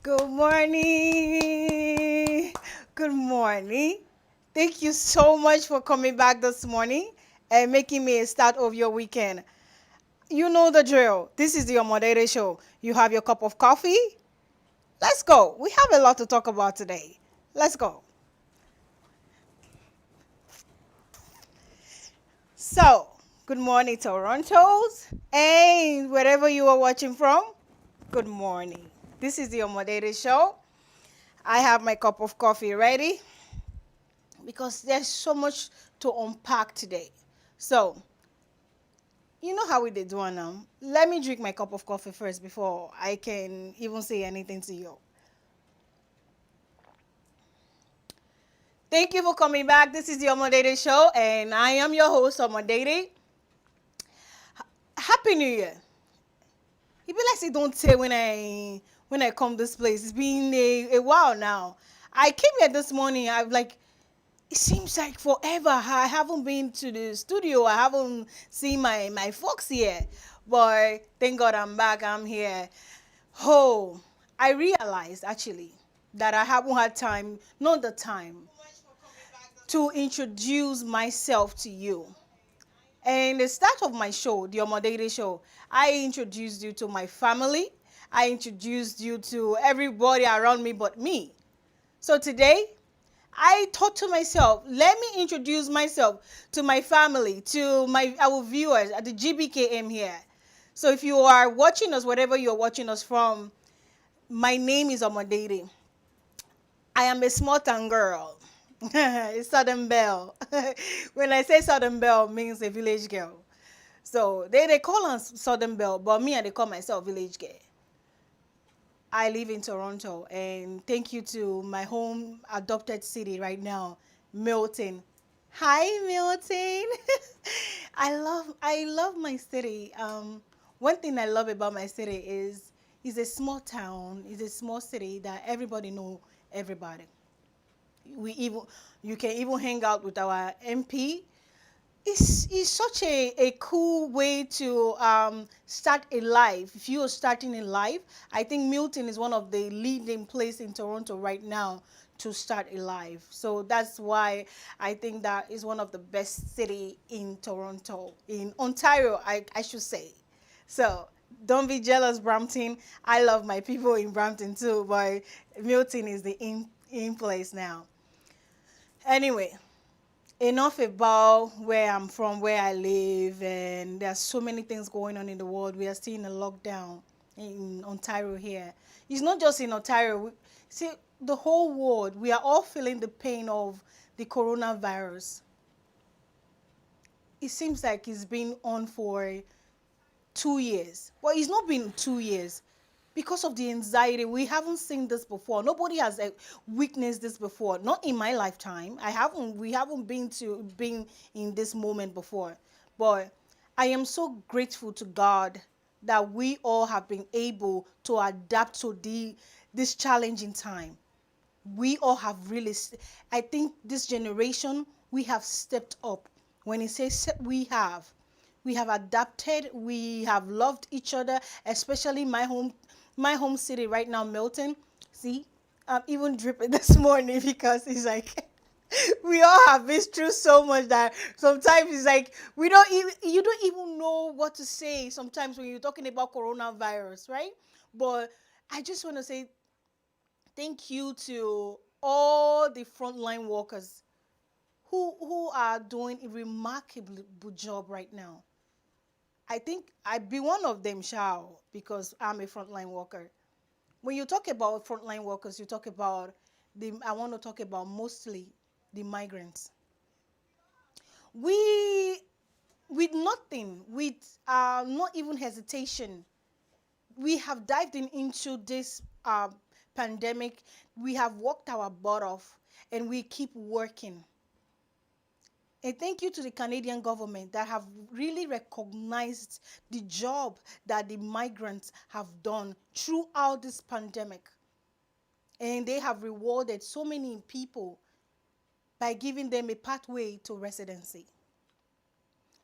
Good morning. Good morning. Thank you so much for coming back this morning and making me a start of your weekend. You know the drill. This is the Omon Dede show. You have your cup of coffee? Let's go. We have a lot to talk about today. Let's go. So, good morning, Torontos, and wherever you are watching from, good morning. This is the Omon Dede show. I have my cup of coffee ready because there's so much to unpack today. So, you know how we did one now. Let me drink my cup of coffee first before I can even say anything to you. Thank you for coming back. This is the Omon Dede show, and I am your host, Omon Dede. Happy New Year. You be like say don't say when I come this place. It's been a while now. I came here this morning. I've like it seems like forever. I haven't been to the studio. I haven't seen my folks here. But thank God I'm back. I'm here. Oh, I realized actually that I haven't had time, not the time, to introduce myself to you. And the start of my show, the Omon Dede show, I introduced you to my family. I introduced you to everybody around me but me. So today, I thought to myself, let me introduce myself to my family, to our viewers at the GBKM here. So if you are watching us, wherever you're watching us from, my name is Omon Dede. I am a small town girl. It's Southern Belle. When I say Southern Belle, means a village girl. So they call us Southern Belle, but me, they call myself village girl. I live in Toronto, and thank you to my home adopted city right now, Milton. Hi, Milton. I love my city. One thing I love about my city is it's a small town, it's a small city that everybody know everybody. We even you can even hang out with our MP. It's such a cool way to start a life. If you are starting a life, I think Milton is one of the leading place in Toronto right now to start a life. So that's why I think that is one of the best city in Toronto, in Ontario, I should say. So don't be jealous, Brampton. I love my people in Brampton too, but Milton is the in place now. Anyway, enough about where I'm from, where I live, and there's so many things going on in the world. We are still in a lockdown in Ontario here. It's not just in Ontario. See, the whole world, we are all feeling the pain of the coronavirus. It seems like it's been on for 2 years. Well, it's not been 2 years because of the anxiety. We haven't seen this before. Nobody has witnessed this before. Not in my lifetime. I haven't. We haven't been in this moment before. But I am so grateful to God that we all have been able to adapt to this challenging time. We all have really. I think this generation we have stepped up. When it says we have adapted, we have loved each other, especially my home city right now, Milton. See, I'm even dripping this morning because it's like we all have been through so much that sometimes it's like we don't even you don't even know what to say sometimes when you're talking about coronavirus, right? But I just want to say thank you to all the frontline workers who are doing a remarkable job right now. I think I'd be one of them, shall, because I'm a frontline worker. When you talk about frontline workers, you talk about I want to talk about mostly the migrants. We, with nothing, with not even hesitation, we have dived into this pandemic. We have worked our butt off, and we keep working. And thank you to the Canadian government that have really recognized the job that the migrants have done throughout this pandemic. And they have rewarded so many people by giving them a pathway to residency.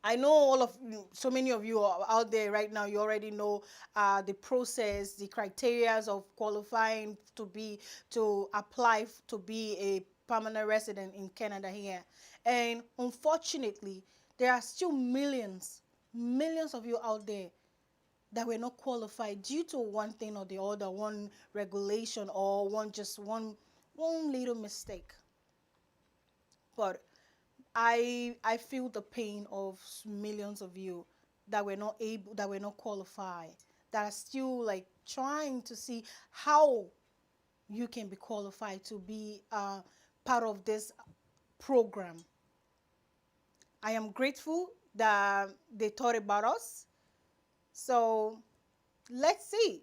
I know all of you, so many of you are out there right now. You already know the process, the criterias of qualifying to apply to be a permanent resident in Canada here. And unfortunately, there are still millions of you out there that were not qualified due to one thing or the other, one regulation or one little mistake. But I feel the pain of millions of you that were not qualified, that are still like trying to see how you can be qualified to be part of this program. I am grateful that they thought about us. So let's see.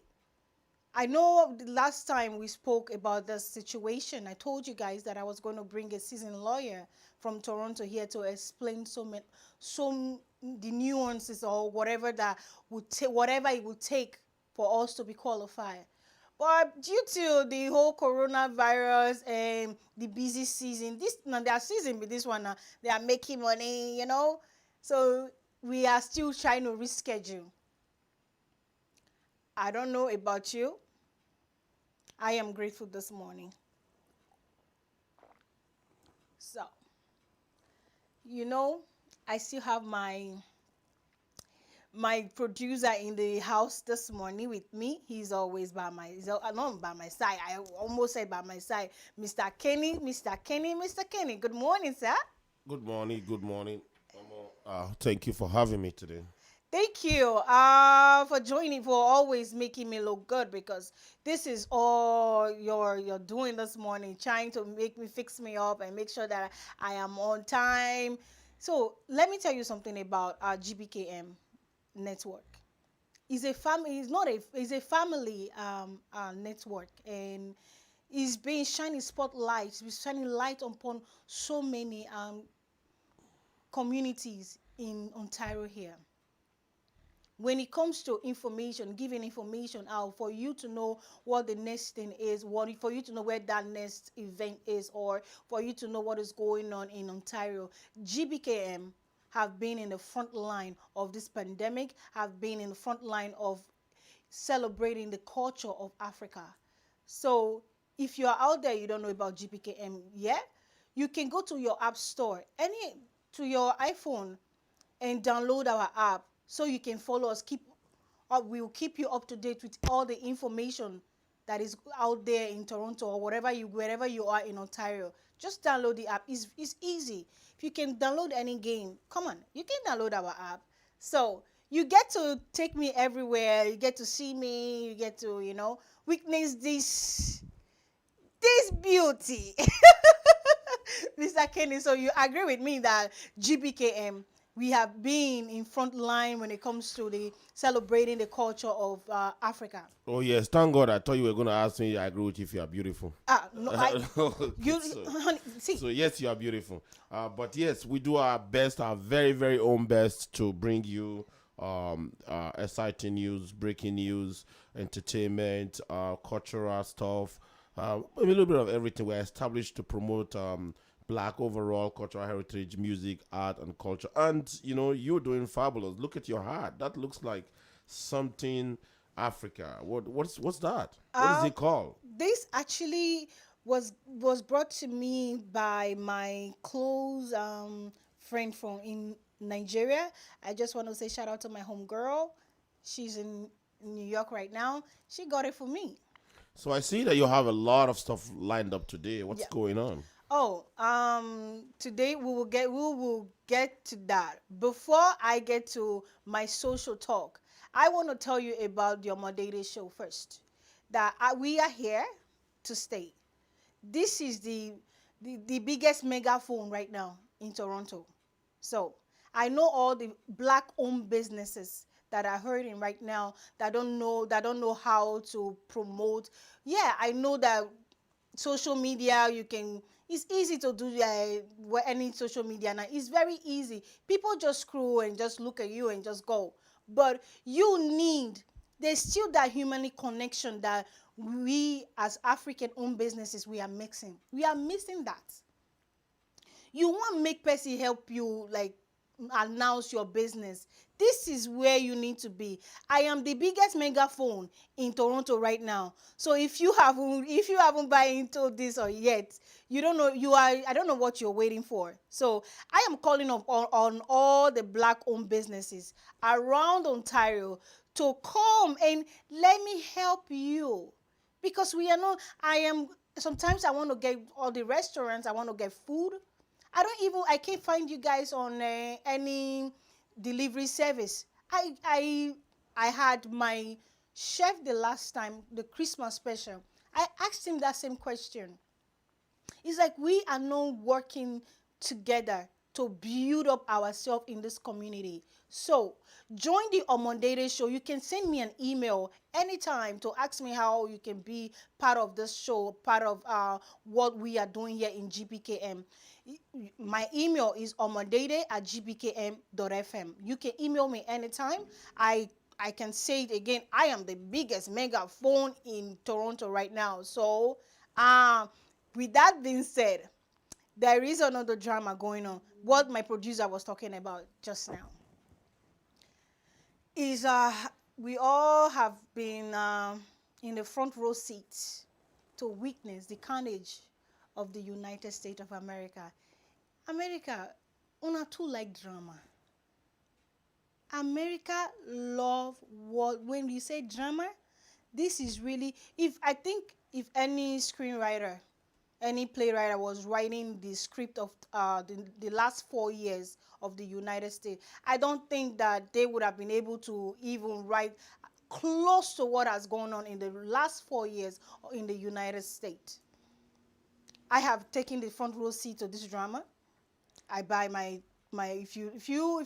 I know the last time we spoke about this situation, I told you guys that I was going to bring a seasoned lawyer from Toronto here to explain the nuances or whatever whatever it would take for us to be qualified. But due to the whole coronavirus and the busy season, this now their season with this one now, they are making money, you know. So we are still trying to reschedule. I don't know about you. I am grateful this morning. So, you know, I still have my producer in the house this morning with me. He's always not by my side. I almost said by my side. Mr. Kenny, Mr. Kenny, Mr. Kenny. Good morning, sir. Good morning. Good morning. Thank you for having me today. Thank you for joining, for always making me look good, because this is all you're doing this morning, trying to make me fix me up and make sure that I am on time. So let me tell you something about our GBKM network. It's a family. It's not a. It's a family network, and it's been shining spotlight. It's shining light upon so many communities in Ontario here. When it comes to information, giving information out for you to know what the next thing is, for you to know where that next event is, or for you to know what is going on in Ontario, GBKM have been in the front line of this pandemic, have been in the front line of celebrating the culture of Africa. So if you are out there, you don't know about GBKM yet, you can go to your app store, to your iPhone, and download our app so you can follow us. We will keep you up to date with all the information that is out there in Toronto or wherever you are in Ontario. Just download the app. It's easy. If you can download any game, come on, you can download our app. So you get to take me everywhere. You get to see me. You get to witness this beauty. Mr. Kenny, so you agree with me that GBKM, we have been in front line when it comes to the celebrating the culture of Africa. Oh yes, thank God. I thought you were going to ask me. I agree with you if you are beautiful. No, Okay, you, honey, see, so yes, you are beautiful. But yes, we do our best, our very very own best to bring you exciting news, breaking news, entertainment, cultural stuff, a little bit of everything. We're established to promote black overall cultural heritage, music, art, and culture. And you're doing fabulous. Look at your hat. That looks like something Africa. What's that? What is um, it called? this actually was brought to me by my close friend from in Nigeria. I just want to say shout out to my home girl. She's in New York right now. She got it for me. So I see that you have a lot of stuff lined up today. What's Yeah. going on? Oh, today we will get to that. Before I get to my social talk, I want to tell you about the Omon Dede show first. That we are here to stay. This is the biggest megaphone right now in Toronto. So I know all the black-owned businesses that are hurting right now, that don't know how to promote. Yeah, I know that social media, it's easy to do any social media now. It's very easy. People just scroll and just look at you and just go. But there's still that human connection that we as African owned businesses we are missing that. You want make person help you, like, announce your business. This is where you need to be. I am the biggest megaphone in Toronto right now. So if you haven't buy into this or yet, you don't know you are I don't know what you're waiting for. So I am calling on all the black owned businesses around Ontario to come and let me help you, because we are not I am sometimes I want to get all the restaurants, I want to get food. I can't find you guys on any delivery service. I had my chef the last time, the Christmas special. I asked him that same question. It's like we are not working together to build up ourselves in this community. So join the Omon Dede show. You can send me an email anytime to ask me how you can be part of this show, part of what we are doing here in GPKM. My email is omondede@gbkm.fm. You can email me anytime. I can say it again. I am the biggest megaphone in Toronto right now. So, with that being said, there is another drama going on. What my producer was talking about just now is we all have been in the front row seat to witness the carnage of the United States of America. America, una too like drama. America love what when you say drama, this is really if any screenwriter, any playwright was writing the script of the last 4 years of the United States, I don't think that they would have been able to even write close to what has gone on in the last 4 years in the United States. I have taken the front row seat to this drama. I buy my if you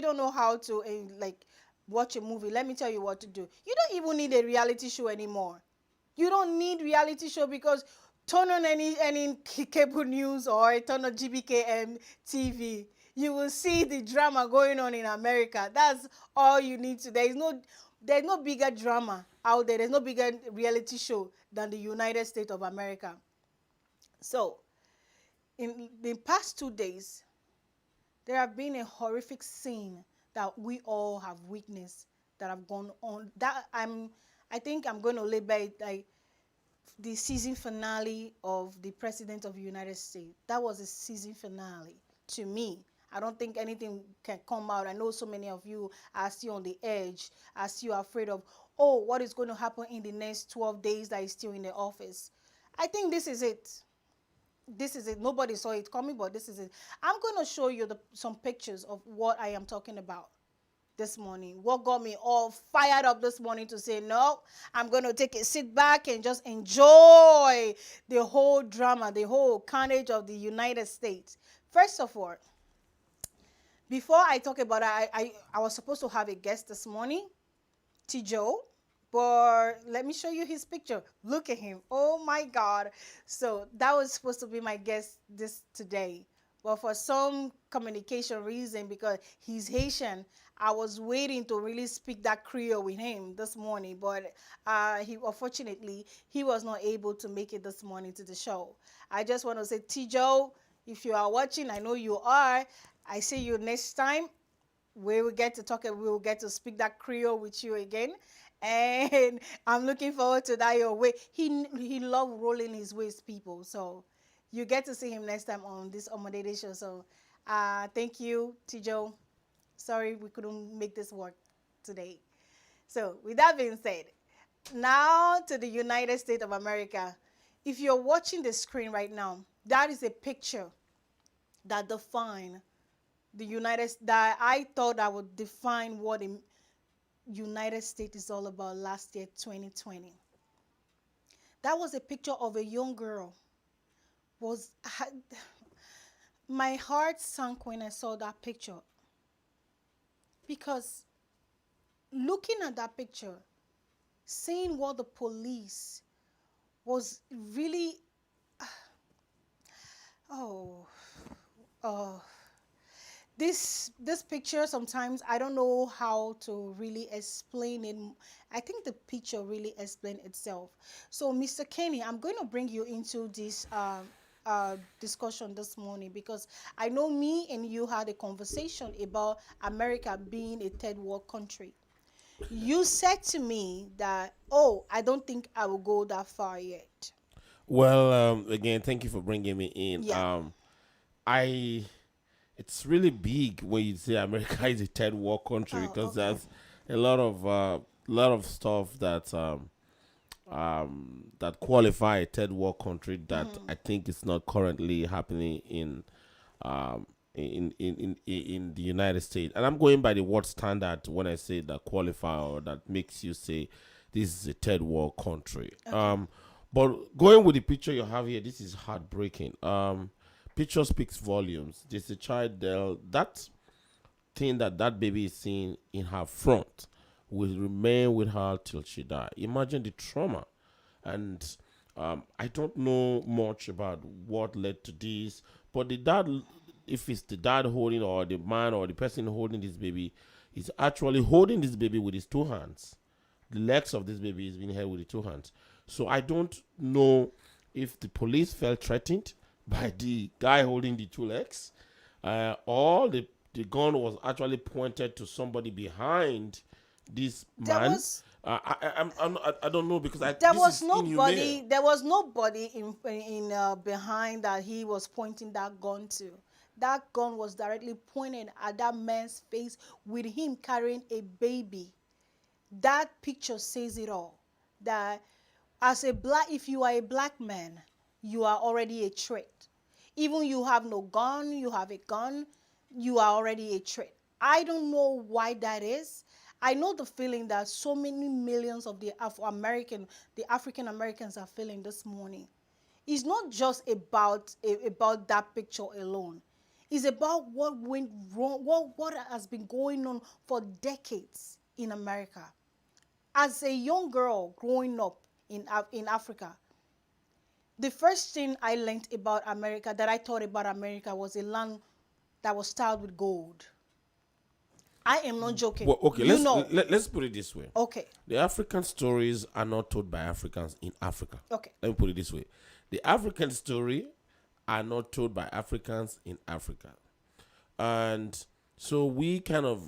don't know how to like watch a movie, let me tell you what to do. You don't even need a reality show anymore. You don't need reality show because turn on any cable news or turn on GBKM TV. You will see the drama going on in America. That's all you need to. There's no bigger drama out there. There's no bigger reality show than the United States of America. So, in the past 2 days, there have been a horrific scene that we all have witnessed that have gone on. I think I'm going to label it like the season finale of the President of the United States. That was a season finale to me. I don't think anything can come out. I know so many of you are still on the edge, are still afraid of, oh, what is going to happen in the next 12 days that is still in the office. I think this is it. This is it. Nobody saw it coming, but this is it. I'm going to show you some pictures of what I am talking about this morning. What got me all fired up this morning to say, no, I'm going to take a sit back and just enjoy the whole drama, the whole carnage of the United States. First of all, before I talk about it, I was supposed to have a guest this morning, Tijo, but let me show you his picture. Look at him. Oh my God. So that was supposed to be my guest this today. But for some communication reason, because he's Haitian, I was waiting to really speak that Creole with him this morning. But he unfortunately he was not able to make it this morning to the show. I just want to say, Tijo, if you are watching, I know you are. I see you next time. We will get to talk and we will get to speak that Creole with you again. And I'm looking forward to that your way. He loved rolling his waist, people. So you get to see him next time on this Omon Dede show. So thank you, Tijo. Sorry we couldn't make this work today. So with that being said, now to the United States of America. If you're watching the screen right now, that is a picture that define the that I thought I would define what the United States is all about last year, 2020. That was a picture of a young girl. Was my heart sank when I saw that picture, because looking at that picture, seeing what the police was really oh oh this picture, sometimes I don't know how to really explain it. I think the picture really explains itself. So Mr. Kenny, I'm going to bring you into this discussion this morning because I know me and you had a conversation about America being a third world country. You said to me that, oh, I don't think I will go that far yet. Well, again, thank you for bringing me in. Yeah. I it's really big when you say America is a third world country Oh, because okay. there's a lot of stuff that qualify a third world country that I think is not currently happening in the United States. And I'm going by the word standard when I say that qualify or that makes you say this is a third world country. Okay. But going with the picture you have here, this is heartbreaking. Picture speaks volumes. There's a child there that thing that baby is seeing in her front will remain with her till she die. Imagine the trauma. And I don't know much about what led to this, but the dad, if it's the dad holding or the man or the person holding this baby, is actually holding this baby with his two hands. The legs of this baby is being held with the two hands. So I don't know if the police felt threatened by the guy holding the two legs, or the gun was actually pointed to somebody behind this There man. was I don't know because there this was is inhumane. nobody in behind that he was pointing that gun to. That gun was directly pointed at that man's face with him carrying a baby. That picture says it all. That as a black, if you are a black man, you are already a threat. Even you have no gun, you have a gun, you are already a threat. I don't know why that is. I know the feeling that so many millions of the African Americans are feeling this morning. It's not just about that picture alone. It's about what went wrong, what has been going on for decades in America. As a young girl growing up in Africa, the first thing I learned about America, that I thought about America, was a land that was styled with gold. I am not joking. Well, okay, You know. let's put it this way. Okay. The African stories are not told by Africans in Africa. Okay. Let me put it this way. The African story are not told by Africans in Africa. And so we kind of,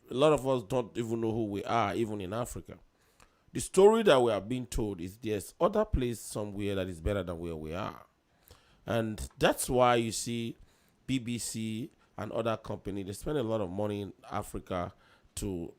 a lot of us don't even know who we are, even in Africa. The story that we are being told is there's other place somewhere that is better than where we are. And that's why you see BBC and other companies, they spend a lot of money in Africa to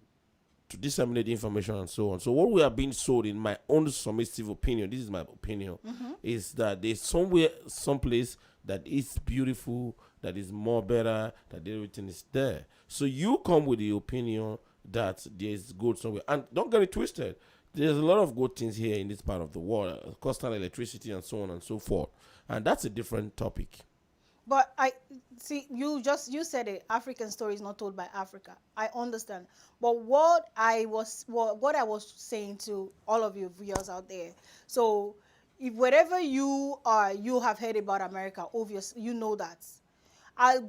disseminate information and so on. So what we are being sold, in my own submissive opinion, this is my opinion, is that there's somewhere, someplace that is beautiful, that is more better, that everything is there. So you come with the opinion that there's good somewhere. And don't get it twisted. There's a lot of good things here in this part of the world, coastal electricity and so on and so forth. And that's a different topic. But I see you said it. African story is not told by Africa. I understand. But what I was saying to all of you viewers out there. So if wherever you are, you have heard about America, obviously you know that.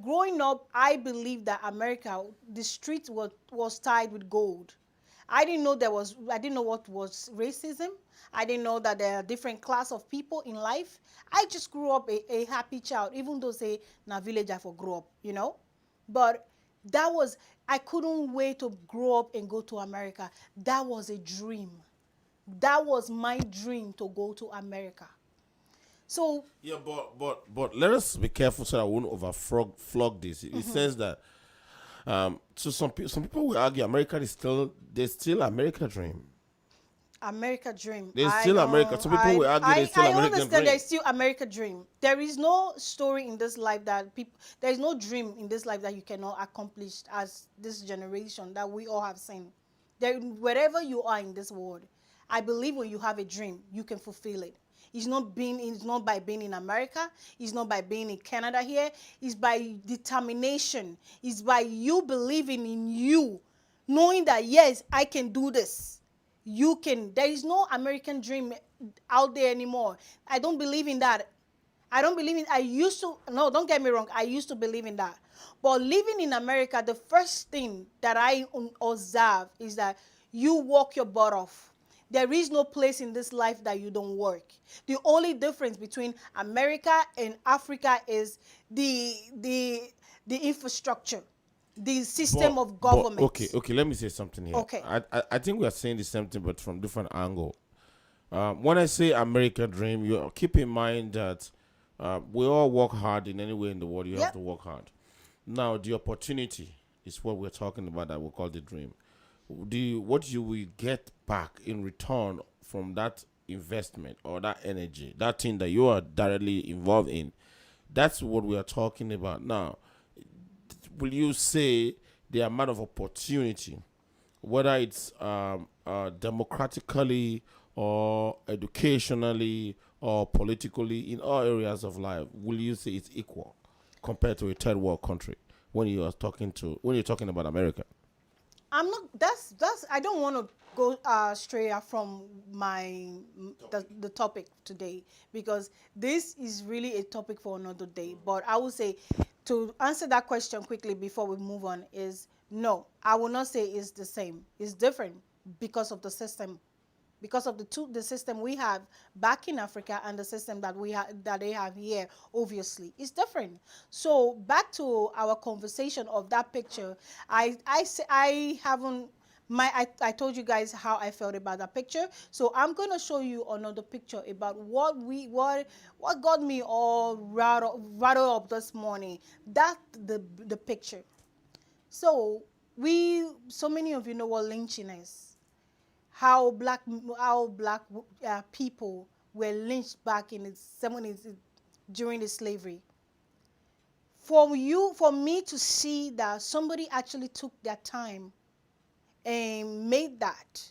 Growing up, I believed that America, the street was tied with gold. I didn't know what was racism. I didn't know that there are different class of people in life. I just grew up a happy child, even though say na village I for grow up. But that was, I couldn't wait to grow up and go to America. That was a dream. That was my dream, to go to America. So Yeah, but let us be careful so that we won't flog this. It says that so some people will argue America is still, there's still America dream. America dream. There's I still America. know. Some people will argue there's still I American understand dream. there's still America dream. There is no story in this life that people. There is no dream in this life that you cannot accomplish as this generation that we all have seen. There, wherever you are in this world, I believe when you have a dream, you can fulfill it. It's not by being in America. It's not by being in Canada here. It's by determination. It's by you believing in you, knowing that yes, I can do this. You can. There is no American dream out there anymore. I don't believe in that. I don't believe in. I used to. No, don't get me wrong. I used to believe in that. But living in America, the first thing that I observe is that you walk your butt off. There is no place in this life that you don't work. The only difference between America and Africa is the infrastructure, the system of But okay, government. okay. Let me say something here. Okay. I think we are saying the same thing, but from different angle. When I say American dream, you keep in mind that we all work hard in any way in the world. You have Yep. to work hard. Now, the opportunity is what we're talking about that we call the dream. What you will get back in return from that investment or that energy, that thing that you are directly involved in, that's what we are talking about. Now, will you say the amount of opportunity, whether it's democratically or educationally or politically in all areas of life, will you say it's equal compared to a third world country when you're talking about America? I'm not. That's. I don't want to go stray from the topic today, because this is really a topic for another day. But I would say, to answer that question quickly before we move on, is no. I will not say it's the same. It's different because of the system, because of the system we have back in Africa and the system that they have here. Obviously it's different. So back to our conversation of that picture, I haven't I told you guys how I felt about that picture. So I'm going to show you another picture about what got me all rattled up this morning. That the picture. So so many of you know what lynching is, how black people were lynched back in the 70s during the slavery. For me to see that somebody actually took their time and made that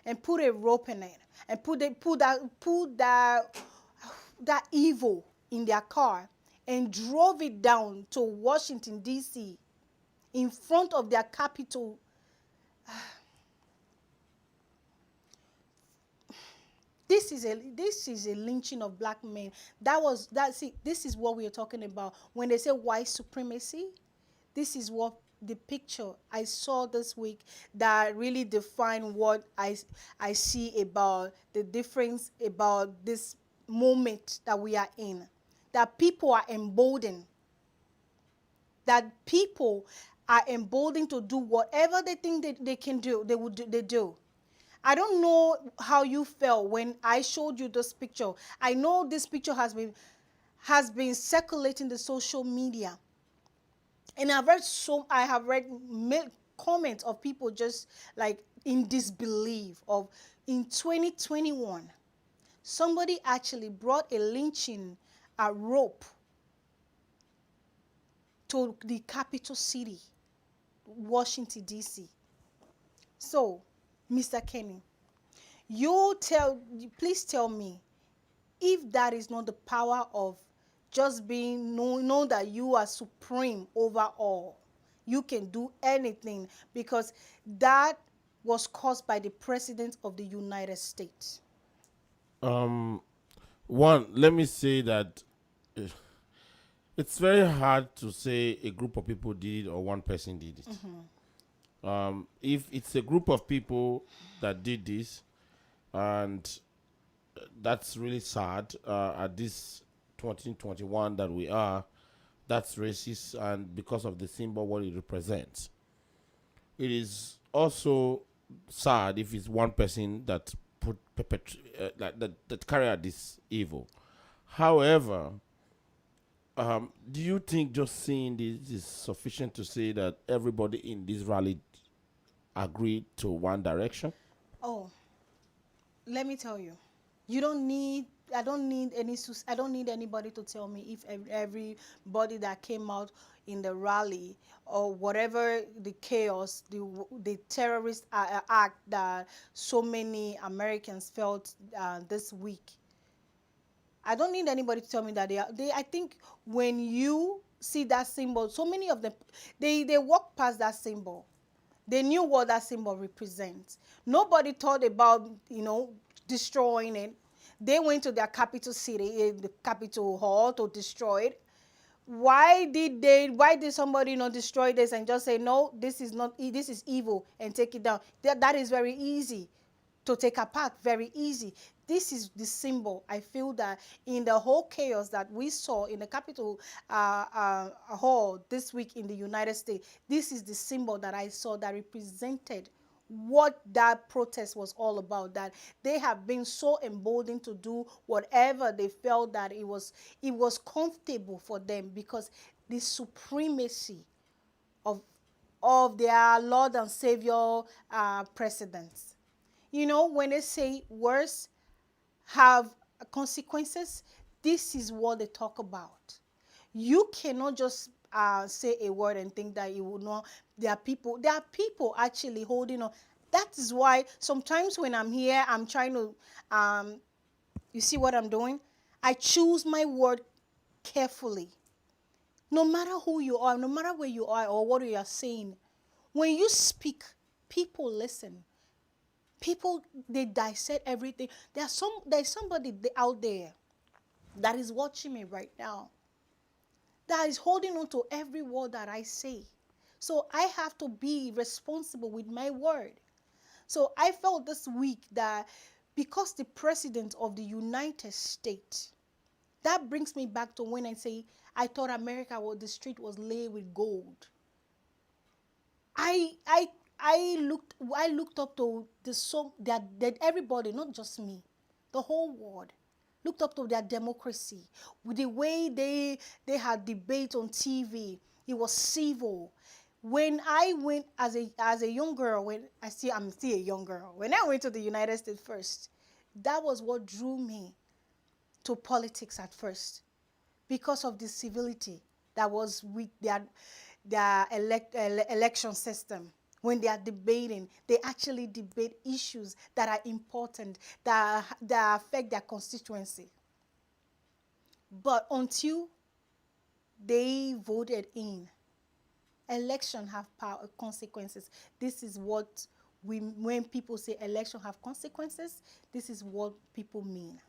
and put a rope in it and put that evil in their car and drove it down to Washington D.C. in front of their capital. This is a lynching of black men. See, this is what we are talking about when they say white supremacy. This is what the picture I saw this week that really defined what I see about the difference about this moment that we are in. That people are emboldened. That people are emboldened to do whatever they think they can do. They do. I don't know how you felt when I showed you this picture. I know this picture has been circulating the social media, and I have read comments of people just like in disbelief of, in 2021 somebody actually brought a lynching a rope to the capital city, Washington D.C. So, Mr. Kenny, please tell me, if that is not the power of just being know that you are supreme over all, you can do anything, because that was caused by the president of the United States. Um, One, let me say that uh, it's very hard to say a group of people did it or one person did it. If it's a group of people that did this, and that's really sad at this 2021 that we are, that's racist, and because of the symbol, what it represents. It is also sad if it's one person that that carry out this evil. However, do you think just seeing this is sufficient to say that everybody in this rally agreed to one direction? Oh, let me tell you, you don't need I don't need I don't need anybody to tell me if everybody that came out in the rally or whatever the chaos, the terrorist act that so many Americans felt this week. I don't need anybody to tell me that I think when you see that symbol, so many of them, they walk past that symbol. They knew what that symbol represents. Nobody thought about, destroying it. They went to their capital city, the capital hall, to destroy it. Why did somebody not destroy this and just say, no, this is not, this is evil, and take it down? That is very easy to take apart very easy. This is the symbol. I feel that in the whole chaos that we saw in the Capitol Hall this week in the United States, this is the symbol that I saw that represented what that protest was all about, that they have been so emboldened to do whatever they felt that it was comfortable for them, because the supremacy of their Lord and Savior presidents. You know, when they say words have consequences, this is what they talk about. You cannot just say a word and think that you will not. There are people actually holding on. That is why sometimes when I'm here, I'm trying to, you see what I'm doing? I choose my word carefully. No matter who you are, no matter where you are or what you are saying, when you speak, people listen. People, they dissect everything. There's somebody out there that is watching me right now, that is holding on to every word that I say. So I have to be responsible with my word. So I felt this week that because the president of the United States, that brings me back to when I say I thought America was, the street was laid with gold. I I I looked up to that everybody, not just me, the whole world looked up to their democracy, with the way they had debate on TV. It was civil. When I went as a young girl, I'm still a young girl. When I went to the United States first, that was what drew me to politics at first, because of the civility that was with their election system. When they are debating, they actually debate issues that are important, that affect their constituency. But until they voted in, election have power consequences. This is what when people say election have consequences, this is what people mean.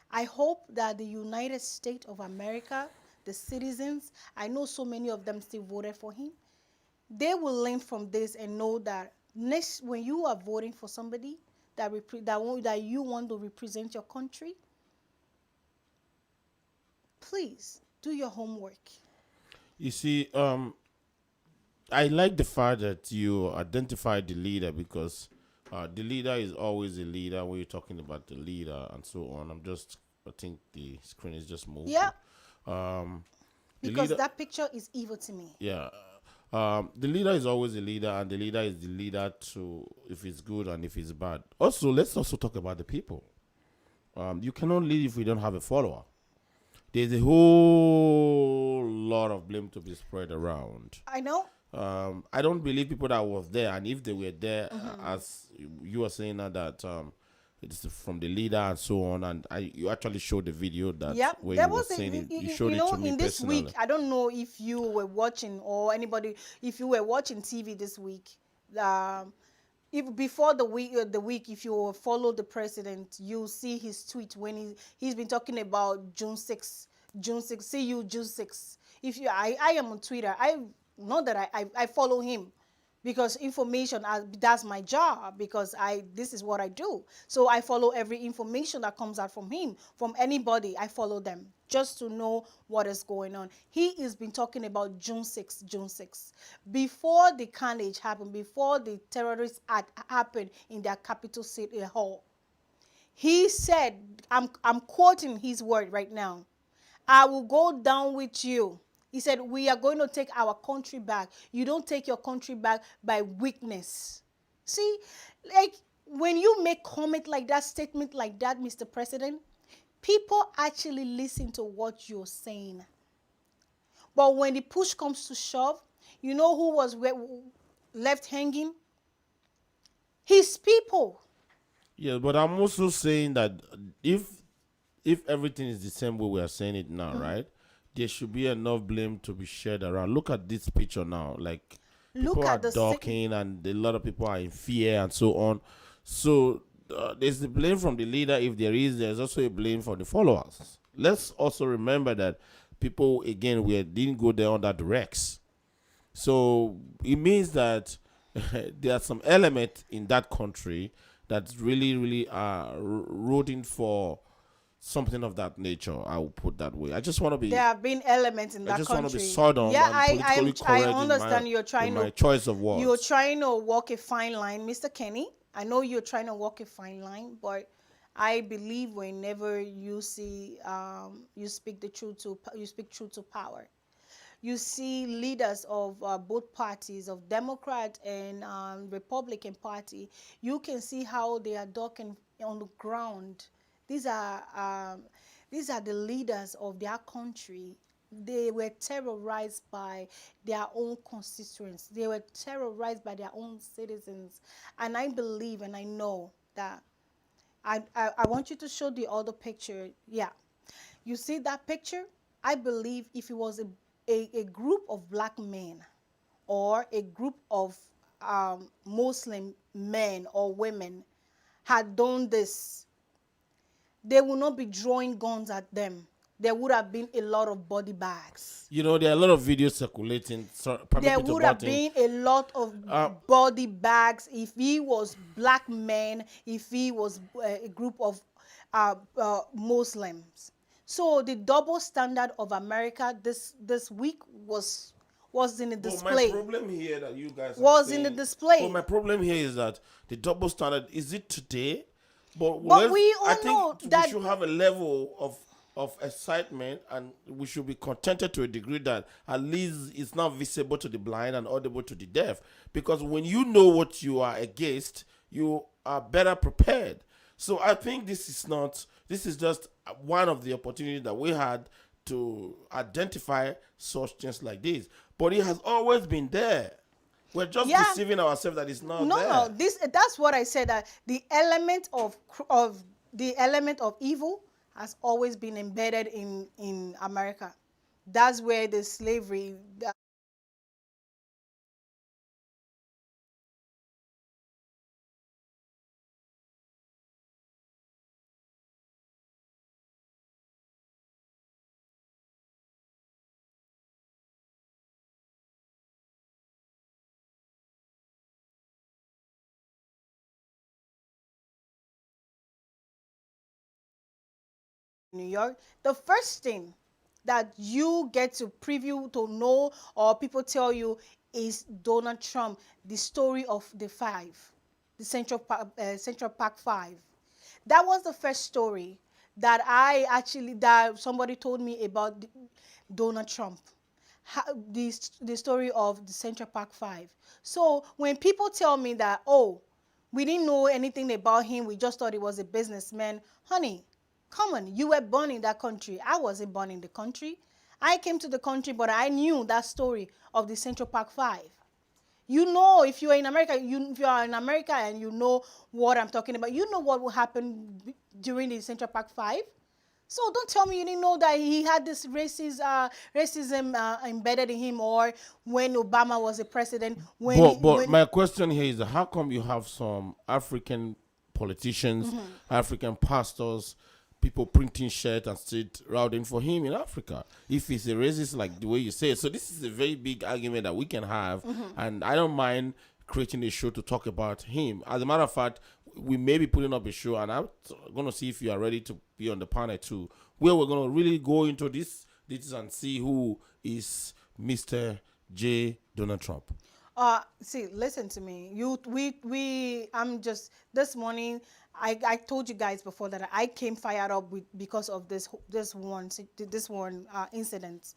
I hope that the United States of America, the citizens, I know so many of them still voted for him, they will learn from this and know that next, when you are voting for somebody that you want to represent your country, please do your homework. You see, I like the fact that you identified the leader, because the leader is always a leader when you're talking about the leader and so on. I think the screen is just moved. Yeah, The because leader, that picture is evil to me. yeah. The leader is always a leader, and the leader is the leader to if it's good and if it's bad. Also, let's also talk about the people. You cannot lead if we don't have a follower. There's a whole lot of blame to be spread around. I know. I don't believe people that was there, and if they were there, as you were saying now that it's from the leader and so on, and you actually showed the video that Yep, where there you were was saying it, you you showed it know, to me in this personally. week, I don't know if you were watching, or anybody, if you were watching TV this week. Um, if before the week, if you follow the president, you'll see his tweet when he's been talking about June 6th, see you June 6th. If you, I am on Twitter. I know that I follow him, because information, that's my job, because this is what I do. So I follow every information that comes out from him, from anybody. I follow them just to know what is going on. He has been talking about June 6th. Before the carnage happened, before the terrorist act happened in their capital city hall, he said, I'm quoting his word right now, I will go down with you. He said, we are going to take our country back. You don't take your country back by weakness. See, like, when you make comment like that, statement like that, Mr. President, people actually listen to what you're saying. But when the push comes to shove, you know who was left hanging? His people. Yeah, but I'm also saying that if if everything is the same way we are saying it now, right? There should be enough blame to be shared around. Look at this picture now. Like, people Look are at the talking, and a lot of people are in fear and so on. So there's the blame from the leader. If there is, there's also a blame for the followers. Let's also remember that people, again, we didn't go there under directs. So it means that there are some element in that country that's really, really rooting for something of that nature. I will put that way. There have been elements in I that just want to be country. Sodom Yeah, and politically I correct understand in my choice of you're words. trying to walk a fine line, Mr. Kenny. I know you're trying to walk a fine line, but I believe whenever you see you speak the truth to you speak truth to power. You see leaders of both parties, of Democrat and Republican Party. You can see how they are talking on the ground. These are um, these are the leaders of their country. They were terrorized by their own constituents. They were terrorized by their own citizens. And I believe and I know that I want you to show the other picture. Yeah. You see that picture? I believe if it was a group of black men or a group of Muslim men or women had done this, they would not be drawing guns at them. There would have been a lot of body bags. You know, there are a lot of videos circulating. So, permit There me to would butt have in. been a lot of Uh, body bags if he was black men, if he was a group of Muslims. So the double standard of America this week was in the but my display. problem here that you guys are Was in the saying, but my display. problem here is that the double standard is it today? But But let's, we I all think know we that should have a level of excitement, and we should be contented to a degree that at least it's not visible to the blind and audible to the deaf. Because when you know what you are against, you are better prepared. So I think this is not. This is just one of the opportunities that we had to identify such things like this. But it has always been there. We're just yeah. deceiving ourselves that it's not No, there. this that's what I said, that the element of the element of evil has always been embedded in America. That's where the slavery in New York. The first thing that you get to preview to know or people tell you is Donald Trump, the story of the five, the Central Park Five. That was the first story that I actually that somebody told me about Donald Trump. The story of the Central Park Five. So when people tell me that, oh, we didn't know anything about him, we just thought he was a businessman, honey, come on, you were born in that country. I wasn't born in the country. I came to the country, but I knew that story of the Central Park Five. You know, if you are in America, if you are in America and you know what I'm talking about, you know what will happen during the Central Park Five. So don't tell me you didn't know that he had this racism embedded in him, or when Obama was a president, But when my question here is how come you have some African politicians, African pastors, people printing shirts and street routing for him in Africa? If he's a racist like the way you say it. So this is a very big argument that we can have, and I don't mind creating a show to talk about him. As a matter of fact, we may be putting up a show, and I'm gonna see if you are ready to be on the panel too, where we're gonna really go into this and see who is Mr. J. Donald Trump. See, listen to me. I'm just this morning. I told you guys before that I came fired up with because of this one incident.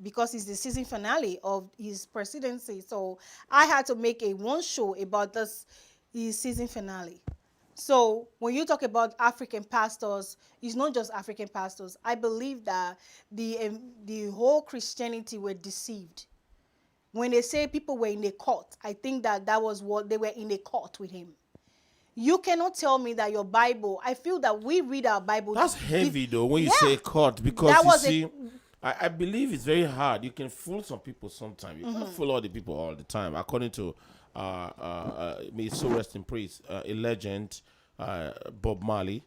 Because it's the season finale of his presidency, so I had to make a one show about this his season finale. So when you talk about African pastors, it's not just African pastors. I believe that the whole Christianity were deceived when they say people were in a court. I think that that was what they were in a court with him. You cannot tell me that your Bible. I feel that we read our Bible. That's heavy though when you Yeah, say court, because that you was see, I believe it's very hard. You can fool some people sometimes. You can't fool all the people all the time. According to may so rest in praise, a legend, Bob Marley.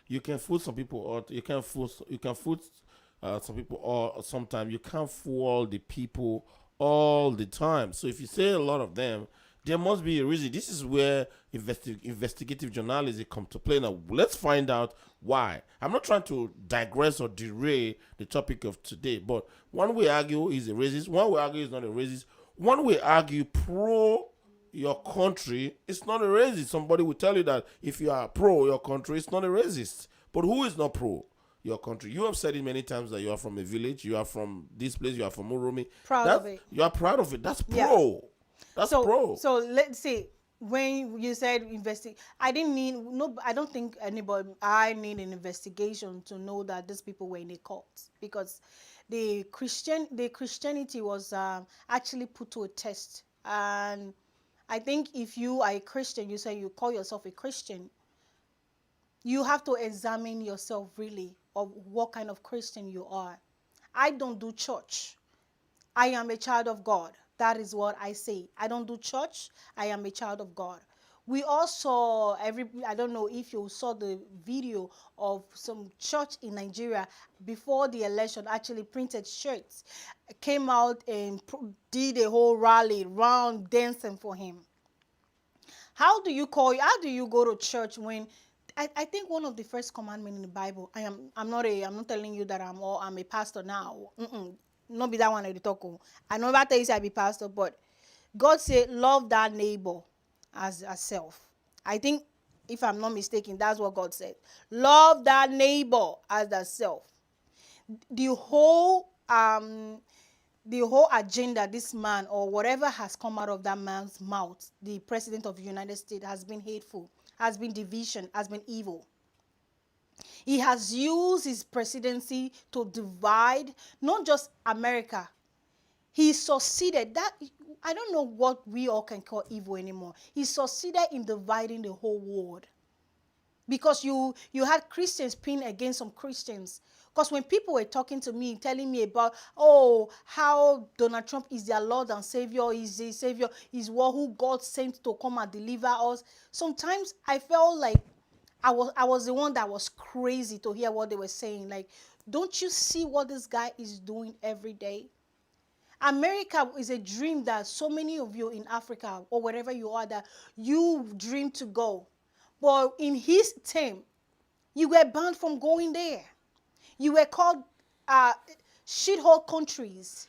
You can fool some people, or you can fool some people, or sometimes you can't fool all the people all the time. So if you say a lot of them, There must be a reason. This is where investigative journalism come to play. Now, let's find out why. I'm not trying to digress or derail the topic of today, but one way argue is a racist. One way argue is not a racist. One way argue pro your country, it's not a racist. Somebody will tell you that if you are pro your country, it's not a racist. But who is not pro your country? You have said it many times that you are from a village, you are from this place, you are from Urumi. Proud of it. You are proud of it. That's Yeah. pro. That's So pro. so let's say when you said investigate, I didn't need no. I don't think anybody. I need an investigation to know that these people were in a cult, because the Christianity was actually put to a test. And I think if you are a Christian, you say you call yourself a Christian, you have to examine yourself really of what kind of Christian you are. I don't do church. I am a child of God. That is what I say. I don't do church. I am a child of God. We also I don't know if you saw the video of some church in Nigeria before the election, actually printed shirts, came out and did a whole rally round dancing for him. How do you go to church when I think one of the first commandments in the Bible, I'm not telling you that I'm a pastor now. Not be that one I talk. I never tell you say I be pastor, but God said love that neighbor as self. I think if I'm not mistaken, that's what God said. Love that neighbor as that self. The whole agenda this man or whatever has come out of that man's mouth, the president of the United States, has been hateful, has been division, has been evil. He has used his presidency to divide not just America. He succeeded. That I don't know what we all can call evil anymore. He succeeded in dividing the whole world. Because you had Christians pinned against some Christians. Because when people were talking to me, telling me about, how Donald Trump is their Lord and Savior, is the Savior, is what who God sent to come and deliver us. Sometimes I felt like I was the one that was crazy to hear what they were saying. Like, don't you see what this guy is doing every day? America is a dream that so many of you in Africa or wherever you are that you dream to go. But in his term, you were banned from going there. You were called shithole countries.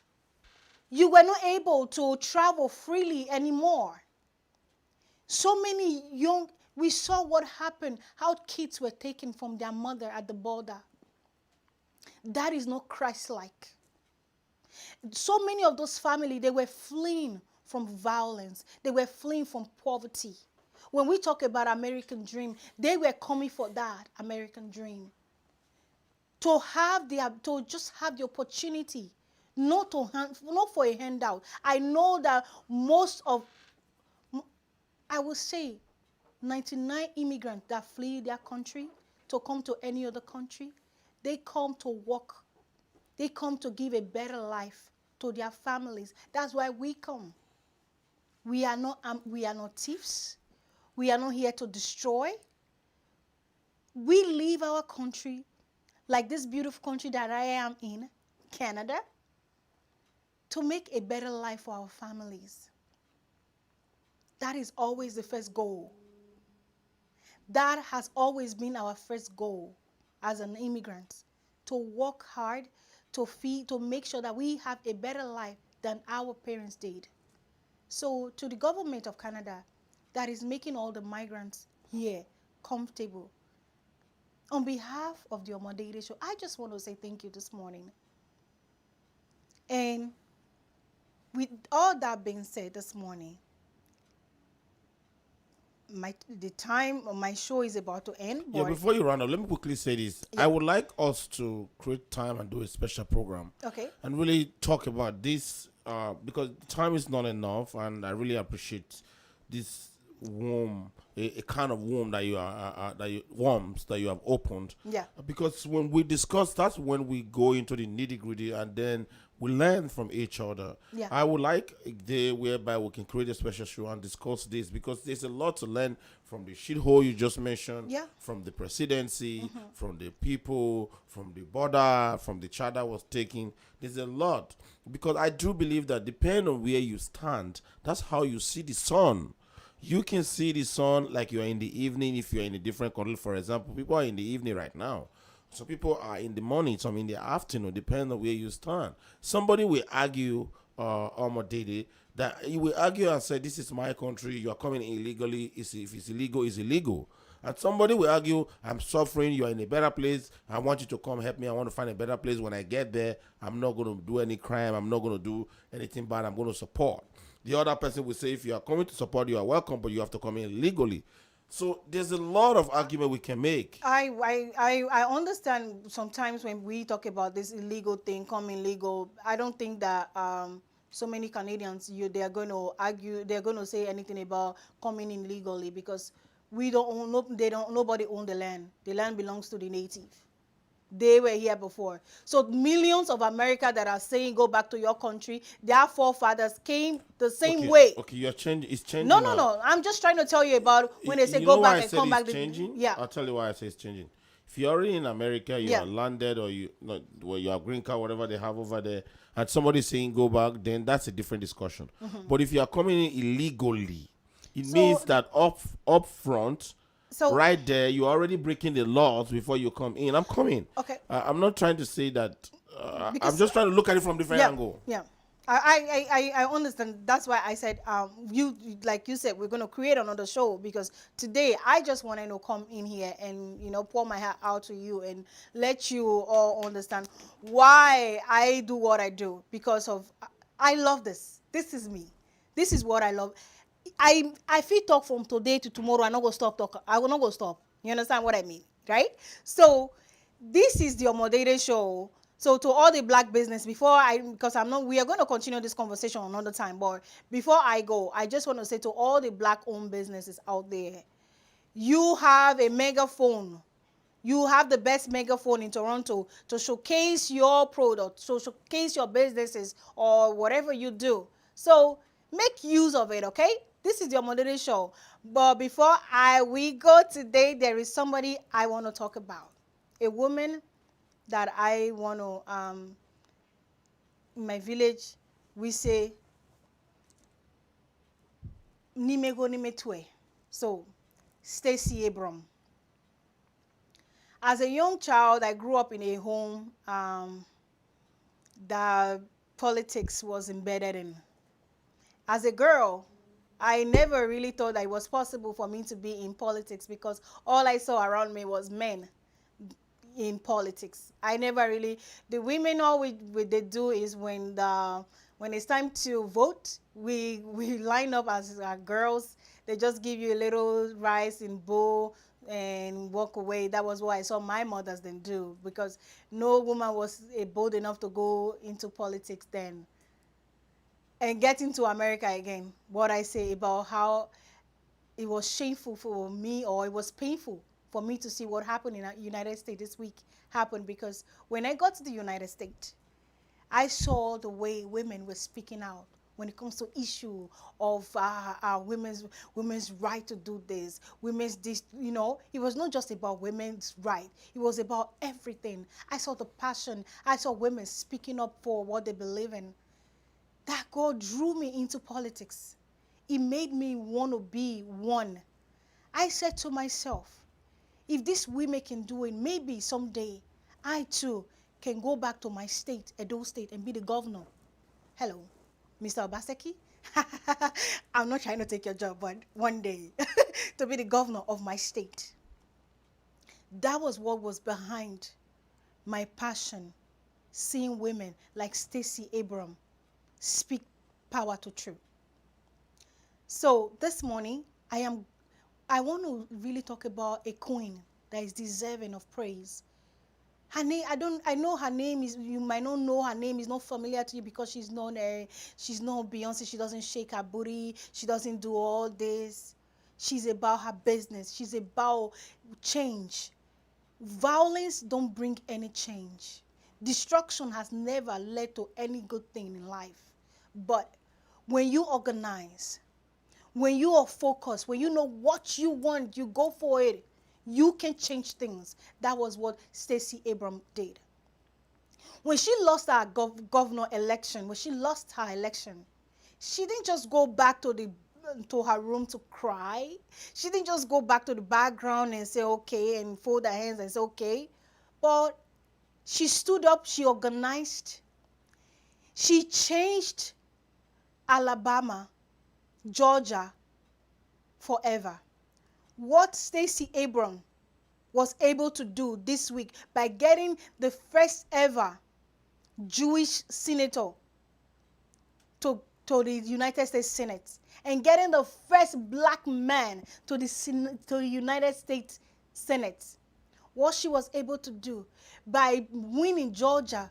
You were not able to travel freely anymore. So many we saw what happened, how kids were taken from their mother at the border. That is not Christ-like. So many of those families, they were fleeing from violence. They were fleeing from poverty. When we talk about American dream, they were coming for that American dream. To just have the opportunity, not for a handout. I know that I would say 99 immigrants that flee their country to come to any other country, they come to work. They come to give a better life to their families. That's why we come. We are not thieves. We are not here to destroy. We leave our country, like this beautiful country that I am in, Canada, to make a better life for our families. That is always the first goal. That has always been our first goal as an immigrant, to work hard, to make sure that we have a better life than our parents did. So to the government of Canada that is making all the migrants here comfortable, on behalf of the Omon Dede Show, I just want to say thank you this morning. And with all that being said this morning, the time of my show is about to end. Yeah, before you round up, let me quickly say this. Yeah. I would like us to create time and do a special program. Okay. And really talk about this because time is not enough, and I really appreciate this womb, a kind of womb that you are that you worms that you have opened. Yeah. Because when we discuss, that's when we go into the nitty gritty, and then we learn from each other. Yeah. I would like a day whereby we can create a special show and discuss this, because there's a lot to learn from the shithole you just mentioned, Yeah. from the presidency, from the people, from the border, from the charter was taking. There's a lot, because I do believe that depending on where you stand, that's how you see the sun. You can see the sun like you're in the evening if you're in a different country. For example, people are in the evening right now. So people are in the morning, some in the afternoon, depending on where you stand. Somebody will argue, Omon Dede, that you will argue and say, this is my country, you are coming illegally, if it's illegal, it's illegal. And somebody will argue, I'm suffering, you are in a better place, I want you to come help me, I want to find a better place. When I get there, I'm not going to do any crime, I'm not going to do anything bad, I'm going to support. The other person will say, if you are coming to support, you are welcome, but you have to come in legally. So there's a lot of argument we can make. I understand sometimes when we talk about this illegal thing coming legal. I don't think that so many Canadians they are going to argue, they're going to say anything about coming in legally, because we don't own, no, they don't, nobody own the land. The land belongs to the native. They were here before. So millions of America that are saying go back to your country, their forefathers came the same Okay, way. okay, you're changing. It's changing No, no, now. no. I'm just trying to tell you about when they say You go know why back I and said come back. it's changing? Yeah. I'll tell you why I say it's changing. If you're already in America, you Yeah. are landed, or you no, well, you have green card, whatever they have over there, and somebody saying go back, then that's a different discussion. But if you are coming in illegally, it So means that up front, So right there, you're already breaking the laws before you come in. I'm coming. okay. I'm not trying to say that. I'm Because just trying to look at it from different yeah, angle. yeah. I understand. That's why I said like you said, we're gonna create another show, because today I just want to come in here and pour my heart out to you and let you all understand why I do what I do, because of I love this. This is me. This is what I love. I feel talk from today to tomorrow. I not gonna stop talk. I will not go stop. You understand what I mean, right? So this is the Omon Dede show. So to all the black business, because I'm not, we are going to continue this conversation another time, but before I go, I just want to say to all the black owned businesses out there, you have a megaphone. You have the best megaphone in Toronto to showcase your product, to showcase your businesses or whatever you do. So make use of it, okay? This is your Omon Dede show. But before we go today, there is somebody I want to talk about. A woman that I want to, in my village, we say, Nimego Nimetwe. So, Stacey Abram. As a young child, I grew up in a home that politics was embedded in. As a girl, I never really thought that it was possible for me to be in politics, because all I saw around me was men in politics. I never really, the women, all they do is when it's time to vote, we line up as girls. They just give you a little rice in bowl and walk away. That was what I saw my mothers then do, because no woman was bold enough to go into politics then. And getting to America again, what I say about how it was shameful for me, or it was painful for me to see what happened in the United States this week happened, because when I got to the United States, I saw the way women were speaking out when it comes to issue of women's right to do this, women's this, it was not just about women's right. It was about everything. I saw the passion. I saw women speaking up for what they believe in. That God drew me into politics. It made me want to be one. I said to myself, if these women can do it, maybe someday I too can go back to my state, Edo State, and be the governor. Hello, Mr. Obaseki. I'm not trying to take your job, but one day to be the governor of my state. That was what was behind my passion, seeing women like Stacey Abram speak power to truth. So this morning, I want to really talk about a queen that is deserving of praise. Her name, I know her name is, you might not know her name, is not familiar to you because she's not Beyonce. She doesn't shake her booty. She doesn't do all this. She's about her business. She's about change. Violence don't bring any change. Destruction has never led to any good thing in life. But when you organize, when you are focused, when you know what you want, you go for it, you can change things. That was what Stacey Abrams did. When she lost her governor election, when she lost her election, she didn't just go back to her room to cry. She didn't just go back to the background and say okay and fold her hands and say okay. But she stood up, she organized, she changed Alabama, Georgia forever. What Stacey Abrams was able to do this week by getting the first ever Jewish senator to the United States Senate and getting the first black man to the United States Senate. What she was able to do by winning Georgia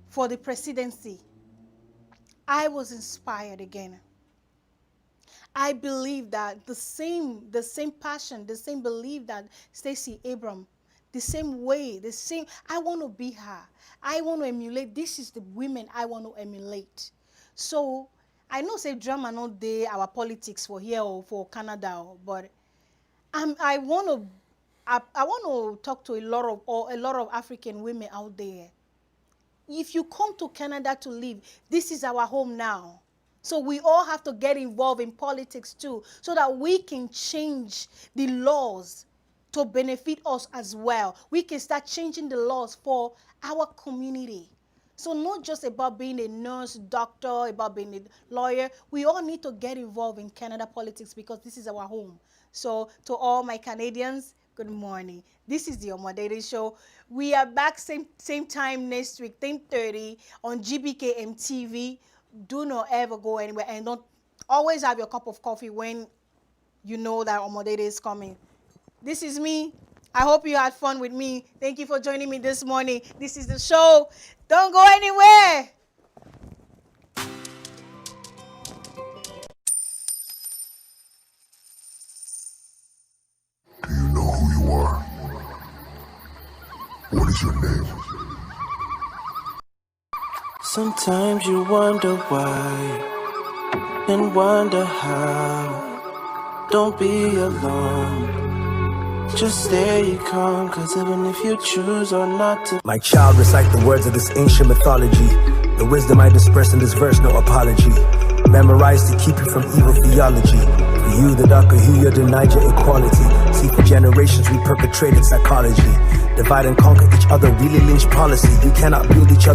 for the presidency, I was inspired again. I believe that the same passion, the same belief that Stacey Abrams, the same way, I want to be her. I want to emulate. This is the women I want to emulate. So I know say drama not dey our politics for here or for Canada, but I want to talk to a lot of African women out there. If you come to Canada to live, this is our home now. So we all have to get involved in politics too, so that we can change the laws to benefit us as well. We can start changing the laws for our community. So not just about being a nurse, doctor, about being a lawyer. We all need to get involved in Canada politics because this is our home. So to all my Canadians, good morning. This is the Omon Dede Show. We are back same time next week, 10:30 on GBKM TV. Do not ever go anywhere, and don't always have your cup of coffee when you know that Omon Dede is coming. This is me. I hope you had fun with me. Thank you for joining me this morning. This is the show. Don't go anywhere. Do you know who you are? What is your name? Sometimes you wonder why and wonder how. Don't be alone. Just stay calm, cause even if you choose or not to. My child, recite the words of this ancient mythology. The wisdom I disperse in this verse, no apology. Memorized to keep you from evil theology. For you, the darker hue, you denied your equality. See, for generations we perpetrated psychology. Divide and conquer each other, really lynch policy. You cannot build each other.